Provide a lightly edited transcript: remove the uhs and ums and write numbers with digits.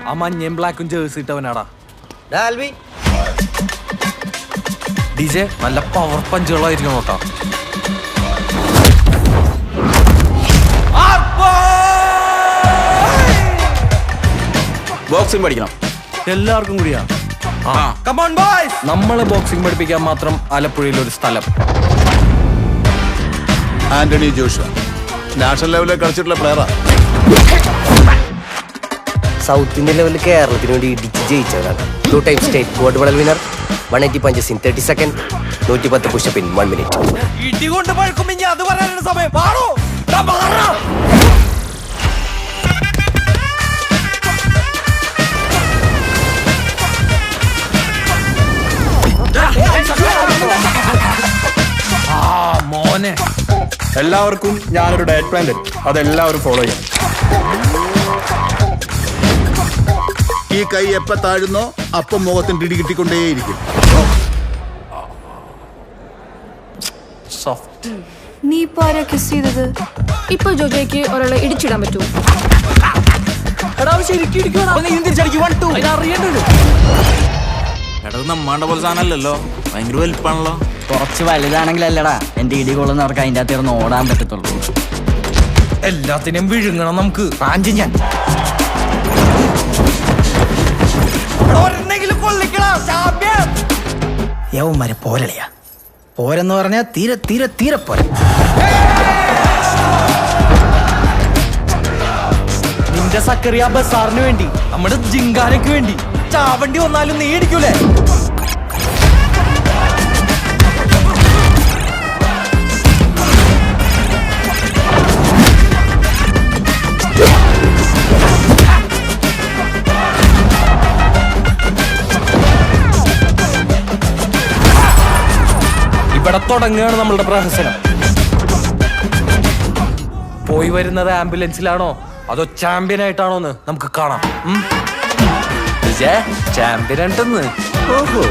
ആ മഞ്ഞയും ബ്ലാക്കും ജേഴ്സി ഇട്ടവനാടാ. ഡിജെ നല്ല പവർ പഞ്ചുകളായിരിക്കും നോക്കാം. ബോക്സിംഗ് പഠിക്കണം എല്ലാവർക്കും കൂടിയാ. നമ്മള് ബോക്സിംഗ് പഠിപ്പിക്കാൻ മാത്രം ആലപ്പുഴയിൽ ഒരു സ്ഥലം. ആന്റണി ജോഷുവ നാഷണൽ ലെവലിൽ കളിച്ചിട്ടുള്ള പ്ലെയറാ. സൗത്ത് ഇന്ത്യൻ ലെവലിൽ കേരളത്തിന് വേണ്ടി ഇടിച്ച് ജയിച്ചവരാണ്. 2 time state gold medal winner. 180 punches in 30 seconds. 110 push-up in 1 minute. ഇടികൊണ്ട് പഴക്കുമ്പോ ഇനി അത് പറയാനുള്ള സമയം. മോനെ, എല്ലാവർക്കും ഞാനൊരു ഡയറ്റ് പ്ലാൻ തരും, അതെല്ലാവരും ഫോളോ ചെയ്യണം. ഈ കൈ എപ്പ താഴുന്നോ അപ്പം മുഖത്തിന് ഇടി കിട്ടിക്കൊണ്ടേയിരിക്കും. നീ ഇപ്പൊ ആരാ കിസ് ചെയ്തത്? ഇപ്പൊ ജോജോയ്ക്ക് ഒരാളെ ഇടിച്ചിടാൻ പറ്റുമോ? നമ്മാണ്ട പോലെ സാധനമല്ലല്ലോ, ഭയങ്കര വലിപ്പാണല്ലോ. കുറച്ച് വലുതാണെങ്കിലല്ലടാ എന്റെ ഇടി കൊള്ളുന്നവർക്ക് അതിന്റെ അകത്ത് ഇരുന്ന് ഓടാൻ പറ്റത്തുള്ളൂ. എല്ലാത്തിനും വിഴുങ്ങണം നമുക്ക്. റാഞ്ചി ഞാൻ യവന്മാരെ പോരളിയാ. പോരെന്ന് പറഞ്ഞാൽ തീരെ തീരെ തീരെ പോരെ. നിന്റെ സക്കറിയ ബസാറിന് വേണ്ടി, നമ്മുടെ ജിങ്കാനയ്ക്ക് വേണ്ടി ചാവണ്ടി വന്നാലും നീ ഇടിക്കൂലേ? ഇവിടെ തുടങ്ങുകയാണ് നമ്മളുടെ പ്രഹസനം. പോയി വരുന്നത് ആംബുലൻസിലാണോ അതോ ചാമ്പ്യൻ ആയിട്ടാണോന്ന് നമുക്ക് കാണാം. ചാമ്പ്യൻ ആയിട്ടെന്ന്. ഓഹോ.